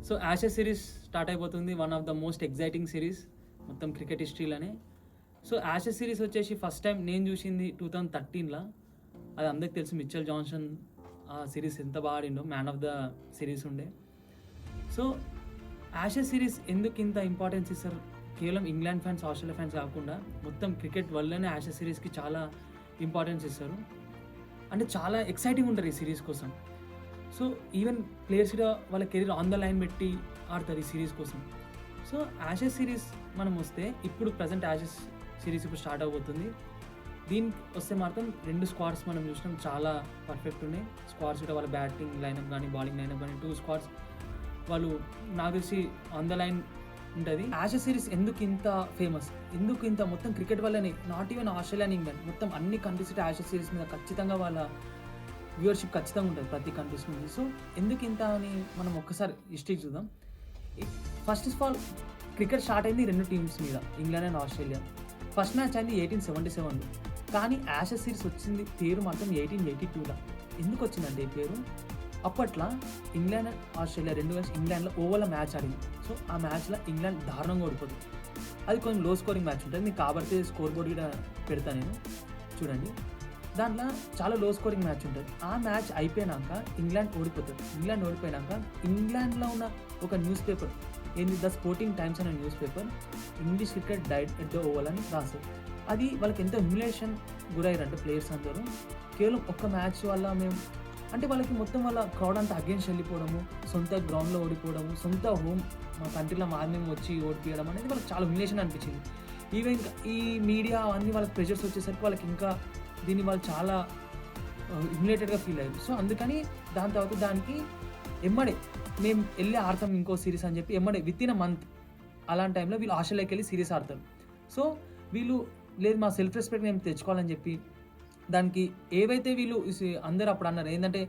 So Ashes series start అయిపోతుంది. One of the most exciting series మొత్తం cricket హిస్టరీలోనే. So Ashes series వచ్చేసి first time నేను చూసింది 2013లో. అది అందరికి తెలుసు, మిచెల్ జాన్సన్ ఆ సిరీస్ ఎంత బాగా ఆడిండో, మ్యాన్ ఆఫ్ ద సిరీస్ ఉండే. సో యాషెస్ సిరీస్ ఎందుకు ఇంత ఇంపార్టెన్స్ ఇస్తారు, కేవలం ఇంగ్లాండ్ ఫ్యాన్స్ ఆస్ట్రేలియా ఫ్యాన్స్ కాకుండా మొత్తం క్రికెట్ వల్లనే యాషెస్ సిరీస్కి చాలా ఇంపార్టెన్స్ ఇస్తారు. అంటే చాలా ఎక్సైటింగ్ ఉంటారు ఈ సిరీస్ కోసం. సో ఈవెన్ ప్లేయర్స్ కూడా వాళ్ళ కెరీర్ ఆన్ ద లైన్ పెట్టి ఆడతారు ఈ సిరీస్ కోసం. సో యాషెస్ సిరీస్ మనం వస్తే ఇప్పుడు ప్రజెంట్ యాషెస్ సిరీస్ ఇప్పుడు స్టార్ట్ అవబోతుంది. దీనికి వస్తే మాత్రం 2 స్క్వాడ్స్ మనం చూసినాం, చాలా పర్ఫెక్ట్ ఉన్నాయి స్క్వాడ్స్ కూడా. వాళ్ళ బ్యాటింగ్ లైనప్ కానీ బాలింగ్ లైనప్ కానీ 2 స్క్వాడ్స్ వాళ్ళు నాకు తెలిసి ఆన్ ద లైన్ ఉంటుంది. యాషెస్ సిరీస్ ఎందుకు ఇంత ఫేమస్, ఎందుకు ఇంత మొత్తం క్రికెట్ వల్లనే, నాట్ ఈవెన్ ఆస్ట్రేలియా ఇంగ్లాండ్ మొత్తం అన్ని కంట్రీస్ యాషెస్ సిరీస్ మీద ఖచ్చితంగా వాళ్ళ వ్యూవర్షిప్ ఖచ్చితంగా ఉంటుంది ప్రతి కంట్రీస్ నుంచి. సో ఎందుకు ఇంత అని మనం ఒక్కసారి హిస్టరీ చూద్దాం. First of all cricket start అయింది 2 టీమ్స్ మీద, England and Australia. First match అయింది 1877లో, కానీ యాషెస్ సిరీస్ వచ్చింది పేరు మాత్రం 1882లో. ఎందుకు వచ్చిందంటే ఈ పేరు, అప్పట్లో ఇంగ్లాండ్ అండ్ ఆస్ట్రేలియా 2 కలిసి ఇంగ్లాండ్లో ఓవర్లో మ్యాచ్ ఆడింది. సో ఆ మ్యాచ్లో ఇంగ్లాండ్ దారుణంగా ఓడిపోతుంది. అది కొంచెం లో స్కోరింగ్ మ్యాచ్ ఉంటుంది, మీకు కాబట్టి స్కోర్ బోర్డ్ కూడా పెడతాను నేను, చూడండి. దాంట్లో చాలా లో స్కోరింగ్ మ్యాచ్ ఉంటుంది. ఆ మ్యాచ్ అయిపోయినాక ఇంగ్లాండ్ ఓడిపోతుంది. ఇంగ్లాండ్ ఓడిపోయినాక ఇంగ్లాండ్లో ఉన్న ఒక న్యూస్ పేపర్ ఏంది, ద స్పోర్టింగ్ టైమ్స్ అనే news paper, English cricket died at the over అని రాస్తారు. అది వాళ్ళకి ఎంత హ్యూమిలేషన్ గురయ్యారంటే ప్లేయర్స్ అందరూ, కేవలం ఒక్క మ్యాచ్ వల్ల మేము అంటే వాళ్ళకి మొత్తం వాళ్ళ క్రౌడ్ అంతా అగేన్స్ట్ వెళ్ళిపోవడము, సొంత గ్రౌండ్లో ఓడిపోవడము, సొంత హోమ్ మా కంట్రీలో మార్నింగ్ వచ్చి ఓడిపోయడం అనేది వాళ్ళకి చాలా హ్యూమిలేషన్ అనిపించింది. ఈవెన్ ఈ మీడియా అన్నీ వాళ్ళకి ప్రెషర్స్ వచ్చేసరికి వాళ్ళకి ఇంకా దీన్ని వాళ్ళు చాలా హ్యూమిలేటెడ్గా ఫీల్ అయ్యారు. సో అందుకని దాని తర్వాత దానికి ఎమ్మడే మేము వెళ్ళి ఆడతాం ఇంకో సిరీస్ అని చెప్పి ఎమ్మడే విత్ ఇన్ అ మంత్ అలాంటి టైంలో వీళ్ళు ఆస్ట్రేలియాకి వెళ్ళి సిరీస్ ఆడతారు. సో వీళ్ళు లేదు మా సెల్ఫ్ రెస్పెక్ట్ మేము తెచ్చుకోవాలని చెప్పి దానికి ఏవైతే వీళ్ళు అందరూ అప్పుడు అన్నారు ఏంటంటే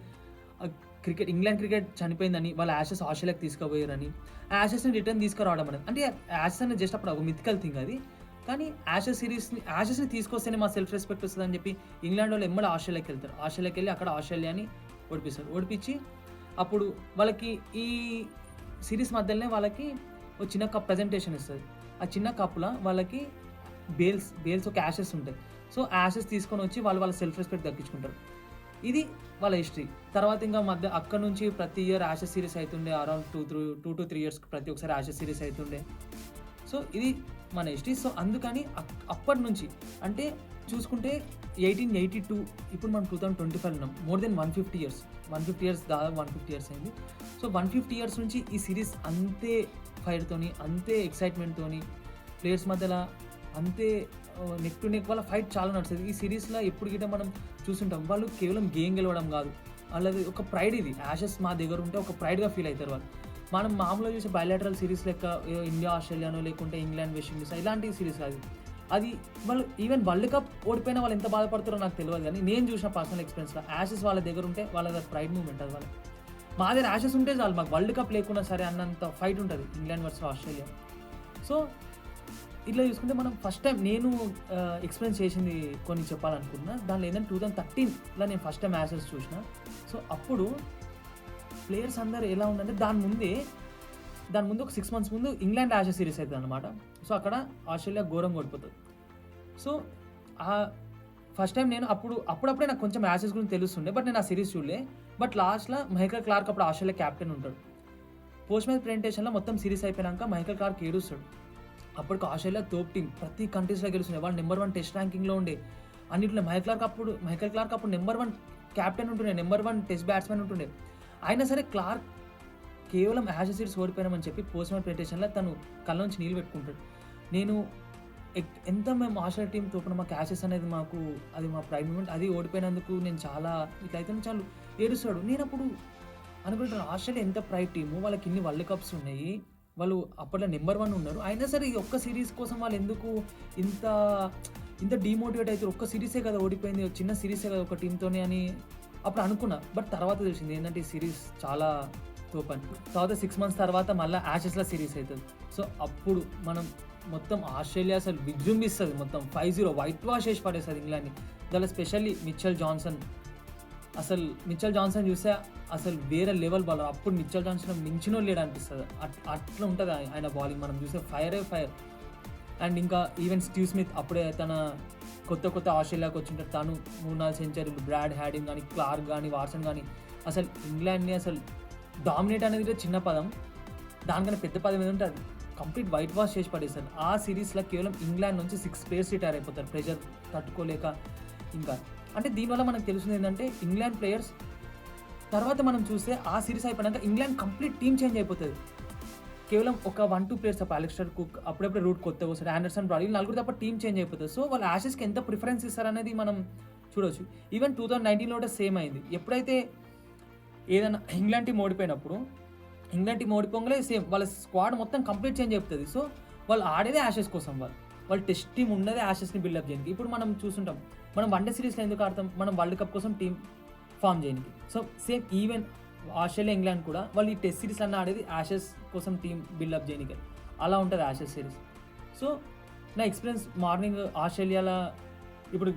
క్రికెట్ ఇంగ్లాండ్ క్రికెట్ చనిపోయిందని వాళ్ళ యాషెస్ ఆస్ట్రేలియాకి తీసుకుపోయారని, ఆ యాషెస్ని రిటర్న్ తీసుకురావడం అనేది, అంటే యాషెస్ అనేది జస్ట్ అప్పుడు ఒక మిథికల్ థింగ్ అది. కానీ యాషెస్ని తీసుకొస్తేనే మా సెల్ఫ్ రెస్పెక్ట్ వస్తుంది అని చెప్పి ఇంగ్లాండ్ వాళ్ళు ఎమ్మడి ఆస్ట్రేలియాకి వెళ్తారు. ఆస్ట్రేలియాకి వెళ్ళి అక్కడ ఆస్ట్రేలియాని ఓడిపిస్తారు. ఓడిపించి అప్పుడు వాళ్ళకి ఈ సిరీస్ మధ్యలోనే వాళ్ళకి ఒక చిన్న కప్ ప్రజెంటేషన్ ఇస్తుంది. ఆ చిన్న కప్లో వాళ్ళకి బేల్స్ ఒక యాషెస్ ఉంటాయి. సో యాషెస్ తీసుకొని వచ్చి వాళ్ళ సెల్ఫ్ రెస్పెక్ట్ దక్కించుకుంటారు. ఇది వాళ్ళ హిస్టరీ. తర్వాత ఇంకా అక్కడ నుంచి ప్రతి ఇయర్ యాషెస్ సిరీస్ అవుతుండే, అరౌండ్ 2 to 3 years ప్రతి ఒక్కసారి యాషెస్ సిరీస్ అవుతుండే. సో ఇది మన హిస్టరీ. సో అందుకని అప్పటి నుంచి అంటే చూసుకుంటే 1882, ఇప్పుడు మనం 2025 ఉన్నాం. మోర్ దెన్ 150 years, దాదాపు 150 years అయింది. సో 150 years నుంచి ఈ సిరీస్ అంతే ఫైర్తోని, అంతే ఎక్సైట్మెంట్తోని, ప్లేయర్స్ మధ్యలో అంతే నెక్ టు నెక్ వాళ్ళ ఫైట్ చాలా నడుస్తుంది. ఈ సిరీస్లో ఎప్పుడు గిట్ట మనం చూస్తుంటాం, వాళ్ళు కేవలం గేమ్ గెలవడం కాదు, వాళ్ళది ఒక ప్రైడ్. ఇది యాషెస్ మా దగ్గర ఉంటే ఒక ప్రైడ్గా ఫీల్ అవుతారు వాళ్ళు. మనం మామూలుగా చూసే బయలాటరల్ సిరీస్ లెక్క ఇండియా ఆస్ట్రేలియానో లేకుంటే ఇంగ్లాండ్ వెస్ట్ ఇండీస్ ఇలాంటి సిరీస్ కాదు అది. వాళ్ళు ఈవెన్ వరల్డ్ కప్ ఓడిపోయినా వాళ్ళు ఎంత బాధపడతారో నాకు తెలియదు, కానీ నేను చూసిన పర్సనల్ ఎక్స్పీరియన్స్లో యాషెస్ వాళ్ళ దగ్గర ఉంటే వాళ్ళ ప్రైడ్ మూమెంట్ అది. వాళ్ళు మా దగ్గర యాషెస్ ఉంటే చాలు, మాకు వరల్డ్ కప్ లేకున్నా సరే అన్నంత ఫైట్ ఉంటుంది ఇంగ్లాండ్ వర్సెస్ ఆస్ట్రేలియా. సో ఇట్లా చూసుకుంటే మనం ఫస్ట్ టైం నేను ఎక్స్పీరియన్స్ చేసింది కొన్ని చెప్పాలనుకుంటున్నా. దానిలో ఏంటంటే 2013లో నేను ఫస్ట్ టైం యాషెస్ చూసిన. సో అప్పుడు ప్లేయర్స్ అందరూ ఎలా ఉందంటే దాని ముందు ఒక 6 months ముందు ఇంగ్లాండ్ యాషెస్ సిరీస్ అవుతుంది అనమాట. సో అక్కడ ఆస్ట్రేలియా ఘోరంగా ఓడిపోతుంది. సో ఆ ఫస్ట్ టైం నేను అప్పుడప్పుడే నాకు కొంచెం యాషెస్ గురించి తెలుస్తుండే, బట్ నేను ఆ సిరీస్ చూడలే. బట్ లాస్ట్లో మైకేల్ క్లార్క్ అప్పుడు ఆస్ట్రేలియా క్యాప్టెన్ ఉంటాడు. పోస్ట్ మ్యాచ్ ప్రెజెంటేషన్లో మొత్తం సిరీస్ అయిపోయాక మైకేల్ క్లార్క్ ఏడుస్తాడు. అప్పటికి ఆస్ట్రేలియా తోప్ టీం, ప్రతి కంట్రీస్లో గెలుస్తుండే, వాళ్ళు నెంబర్ 1 టెస్ట్ ర్యాంకింగ్లో ఉండే అన్నింటిలో. మైకేల్ క్లార్క్ అప్పుడు నెంబర్ 1 క్యాప్టెన్ ఉంటుండే, నెంబర్ 1 టెస్ట్ బ్యాట్స్మెన్ ఉంటుండే. అయినా సరే క్లార్క్ కేవలం యాషెస్ సిరీస్ ఓడిపోయినామని చెప్పి పోస్ట్ మ్యాచ్ ప్రెజెంటేషన్లో తను కళ్ళ నుంచి నీళ్ళు పెట్టుకుంటాడు. నేను ఎంత మేము ఆస్ట్రేలియా టీం తోపున మాకు యాషెస్ అనేది అది మా ప్రైడ్ మూమెంట్, అది ఓడిపోయినందుకు నేను చాలా ఇట్లయితే చాలా ఏడుస్తాడు. నేను అప్పుడు అనుకుంటాను ఆస్ట్రేలియా ఎంత ప్రైడ్ టీము, వాళ్ళకి ఇన్ని వరల్డ్ కప్స్ ఉన్నాయి, వాళ్ళు అప్పట్లో నెంబర్ 1 ఉన్నారు. అయినా సరే ఈ ఒక్క సిరీస్ కోసం వాళ్ళు ఎందుకు ఇంత డిమోటివేట్ అవుతారు, ఒక్క సిరీసే కదా ఓడిపోయింది, చిన్న సిరీసే కదా ఒక టీంతోనే అని అప్పుడు అనుకున్నా. బట్ తర్వాత తెలిసింది ఏంటంటే ఈ సిరీస్ చాలా తోపని. తర్వాత 6 months తర్వాత మళ్ళీ యాషెస్లో సిరీస్ అవుతుంది. సో అప్పుడు మనం మొత్తం ఆస్ట్రేలియా అసలు విజృంభిస్తుంది, మొత్తం 5-0 వైట్ వాష్ చేసి పడేస్తుంది ఇంగ్లాండ్ని. దానిలో స్పెషల్లీ మిచెల్ జాన్సన్ అసలు మిచెల్ జాన్సన్ చూస్తే అసలు వేరే లెవెల్ బౌలర్. అప్పుడు మిచెల్ జాన్సన్ మించినో లేడు అనిపిస్తుంది. అట్లా ఉంటుంది ఆయన బౌలింగ్. మనం చూస్తే ఫైర్. అండ్ ఇంకా ఈవెన్ స్టీవ్ స్మిత్ అప్పుడే తన కొత్త ఆస్ట్రేలియాకి వచ్చింటారు. తను 3-4 సెంచరీలు, బ్రాడ్ హ్యాడింగ్ కానీ, క్లార్క్ కానీ, వాట్సన్ కానీ, అసలు ఇంగ్లాండ్ని అసలు డామినేట్ అనేది చిన్న పదం, దానికన్నా పెద్ద పదం ఏదంటే అది కంప్లీట్ వైట్ వాష్ చేసి పడేస్తారు. ఆ సిరీస్లో కేవలం ఇంగ్లాండ్ నుంచి 6 ప్లేయర్స్ రిటైర్ అయిపోతారు ప్రెషర్ తట్టుకోలేక. ఇంకా అంటే దీనివల్ల మనకు తెలుస్తుంది ఏంటంటే ఇంగ్లాండ్ ప్లేయర్స్ తర్వాత మనం చూస్తే ఆ సిరీస్ అయిపోయినాక ఇంగ్లాండ్ కంప్లీట్ టీమ్ చేంజ్ అయిపోతుంది. కేవలం ఒక 1-2 ప్లేయర్స్ తప్ప, అలెక్సాండర్ కుక్ అప్పుడప్పుడు రూట్ కొత్తగా వస్తాడు, ఆండర్సన్ బ్రాడ్, ఈ నలుగురు తప్ప టీమ్ చేంజ్ అయిపోతుంది. సో వాళ్ళు యాషెస్కి ఎంత ప్రిఫరెన్స్ ఇస్తారనేది మనం చూడవచ్చు. ఈవెన్ 2019లో కూడా సేమ్ అయింది. ఎప్పుడైతే ఏదైనా ఇంగ్లాండ్ టీం ఓడిపోయినప్పుడు, ఇంగ్లాండ్ టీం ఓడిపోగానే సేమ్ వాళ్ళ స్క్వాడ్ మొత్తం కంప్లీట్ చేంజ్ అయిపోతుంది. సో వాళ్ళు ఆడేదే యాషెస్ కోసం, వాళ్ళు టెస్ట్ టీం ఉన్నదే యాషెస్ని బిల్డప్ చేయడానికి. ఇప్పుడు మనం చూస్తుంటాం, మనం వన్డే సిరీస్లో ఎందుకు ఆడతాం, మనం వరల్డ్ కప్ కోసం టీం ఫామ్ చేయడానికి. So same even Australia, England కూడా వాళ్ళు ఈ టెస్ట్ సిరీస్ అన్న ఆడేది యాషెస్ కోసం టీం బిల్డప్ చేయడానికి. అలా ఉంటుంది యాషెస్ సిరీస్. సో నా ఎక్స్పీరియన్స్ మార్నింగ్ ఆస్ట్రేలియాలో ఇప్పుడు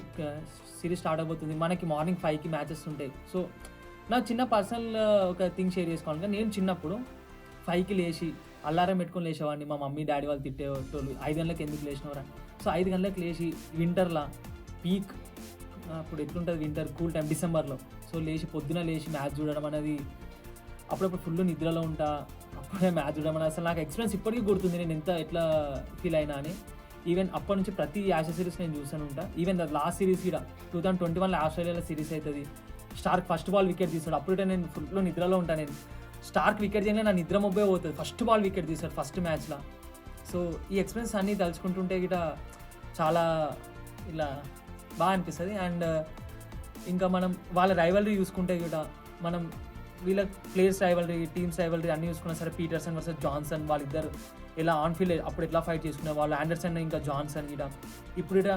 సిరీస్ స్టార్ట్ అయిపోతుంది, మనకి మార్నింగ్ 5కి మ్యాచెస్ ఉంటాయి. సో నాకు చిన్న పర్సనల్ ఒక థింగ్ షేర్ చేసుకోవాలి. నేను చిన్నప్పుడు 5కి లేచి అల్లారం పెట్టుకొని లేచేవాడిని. మా మమ్మీ డాడీ వాళ్ళు తిట్టేటోళ్ళు, 5 గంటలకు ఎందుకు లేచినవరా. సో 5 గంటలకు లేచి వింటర్లో పీక్, అప్పుడు ఎట్లుంటుంది వింటర్ కూల్ టైం డిసెంబర్లో, సో లేచి పొద్దున లేచి మ్యాచ్ చూడడం అనేది, అప్పుడప్పుడు ఫుల్ నిద్రలో ఉంటా, అప్పుడే మ్యాచ్ చూడడం అనేది అసలు నాకు ఎక్స్పీరియన్స్ ఇప్పటికీ గుర్తుంది, నేను ఎట్లా ఫీల్ అయినా అని. ఈవెన్ అప్పటి నుంచి ప్రతి యాషెస్ సిరీస్ నేను చూస్తూనే ఉంటా. ఈవెన్ లాస్ట్ సిరీస్ కూడా 2021లో ఆస్ట్రేలియాలో సిరీస్ అవుతుంది. స్టార్క్ ఫస్ట్ బాల్ వికెట్ తీస్తాడు, అప్పుడే నేను ఫుల్ నిద్రలో ఉంటాను. నేను స్టార్క్ వికెట్ చేయగానే నా నిద్ర మొబ్బే పోతుంది. ఫస్ట్ బాల్ వికెట్ తీస్తాడు ఫస్ట్ మ్యాచ్లో. సో ఈ ఎక్స్పీరియన్స్ అన్నీ తలుచుకుంటుంటే గిట చాలా ఇలా బాగా అనిపిస్తుంది. అండ్ ఇంకా మనం వాళ్ళ రైవలరీ చూసుకుంటే కూడా, మనం వీళ్ళ ప్లేయర్స్ రైవలరీ, టీమ్స్ రైవలరీ అన్నీ చూసుకున్నా సరే, పీటర్సన్ వర్సెస్ జాన్సన్ వాళ్ళిద్దరు ఎలా ఆన్ ఫీల్డ్ అప్పుడు ఎట్లా ఫైట్ చేసుకున్నారు, వాళ్ళు ఆండర్సన్ ఇంకా జాన్సన్ గిట. ఇప్పుడు ఇట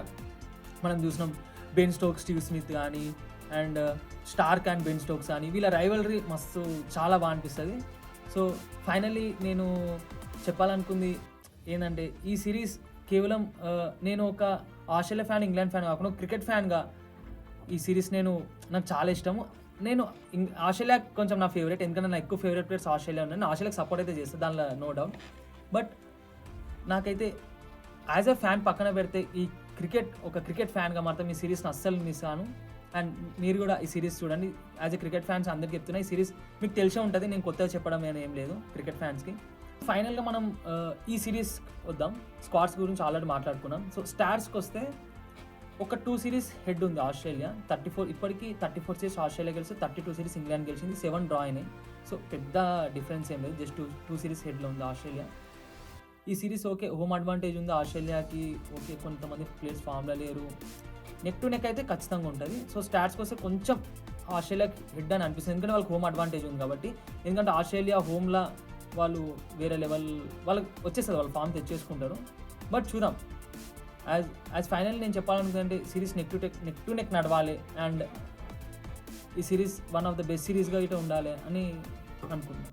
మనం చూసినాం బెన్ స్టోక్స్, స్టీవ్ స్మిత్ కానీ, and Starc and Ben Stokes కానీ, వీళ్ళ రైవలరీ మస్తు చాలా బాగా అనిపిస్తుంది. సో ఫైనల్లీ నేను చెప్పాలనుకుంది ఏంటంటే, ఈ సిరీస్ కేవలం నేను ఒక ఆస్ట్రేలియా ఫ్యాన్, ఇంగ్లాండ్ ఫ్యాన్ కాకుండా క్రికెట్ ఫ్యాన్గా ఈ సిరీస్ నాకు చాలా ఇష్టము. నేను ఆస్ట్రేలియా కొంచెం నా ఫేవరెట్, ఎందుకంటే నా ఎక్కువ ఫేవరెట్ ప్లేయర్స్ ఆస్ట్రేలియా ఉన్నాయి. నేను ఆస్ట్రేలియాకి సపోర్ట్ అయితే చేస్తాను, దానిలో నో డౌట్. బట్ నాకైతే యాజ్ ఎ ఫ్యాన్ పక్కన పెడితే, ఈ క్రికెట్ ఫ్యాన్గా మాత్రం ఈ సిరీస్ని అస్సలు మిస్ కాను. అండ్ మీరు కూడా ఈ సిరీస్ చూడండి. యాజ్ ఎ క్రికెట్ ఫ్యాన్స్ అందరికీ చెప్తున్నా, ఈ సిరీస్ మీకు తెలిసే ఉంటుంది, నేను కొత్తగా చెప్పడం ఏం లేదు క్రికెట్ ఫ్యాన్స్కి. ఫైనల్గా మనం ఈ సిరీస్ వద్దాం. స్క్వాడ్స్ గురించి ఆల్రెడీ మాట్లాడుకున్నాం. సో స్టార్స్కి వస్తే ఒక 2 సిరీస్ హెడ్ ఉంది ఆస్ట్రేలియా. 34 ఇప్పటికీ 34 సిరీస్ ఆస్ట్రేలియా గెలిచి 32 సిరీస్ ఇంగ్లాండ్ గెలిచింది, 7 డ్రా అయినాయి. సో పెద్ద డిఫరెన్స్ ఏం లేదు, జస్ట్ 2 సిరీస్ హెడ్లో ఉంది ఆస్ట్రేలియా. ఈ సిరీస్ ఓకే, హోమ్ అడ్వాంటేజ్ ఉంది ఆస్ట్రేలియాకి. ఓకే, కొంతమంది ప్లేయర్స్ ఫామ్లో లేరు, నెక్ టు నెక్ అయితే ఖచ్చితంగా ఉంటుంది. సో స్టాట్స్కి వస్తే కొంచెం ఆస్ట్రేలియాకి హెడ్ అని అనిపిస్తుంది, ఎందుకంటే వాళ్ళకి హోమ్ అడ్వాంటేజ్ ఉంది కాబట్టి. ఎందుకంటే ఆస్ట్రేలియా హోమ్లో వాళ్ళు వేరే లెవెల్, వాళ్ళకి వచ్చేస్తుంది, వాళ్ళు ఫామ్ తెచ్చేసుకుంటారు. బట్ చూద్దాం. యాజ్ ఫైనల్ నేను చెప్పాలనుకుంటే, సిరీస్ నెక్ టు నెక్ నడవాలి. అండ్ ఈ series one of the best సిరీస్గా ఇట్లా ఉండాలి అని అనుకుంటున్నాను.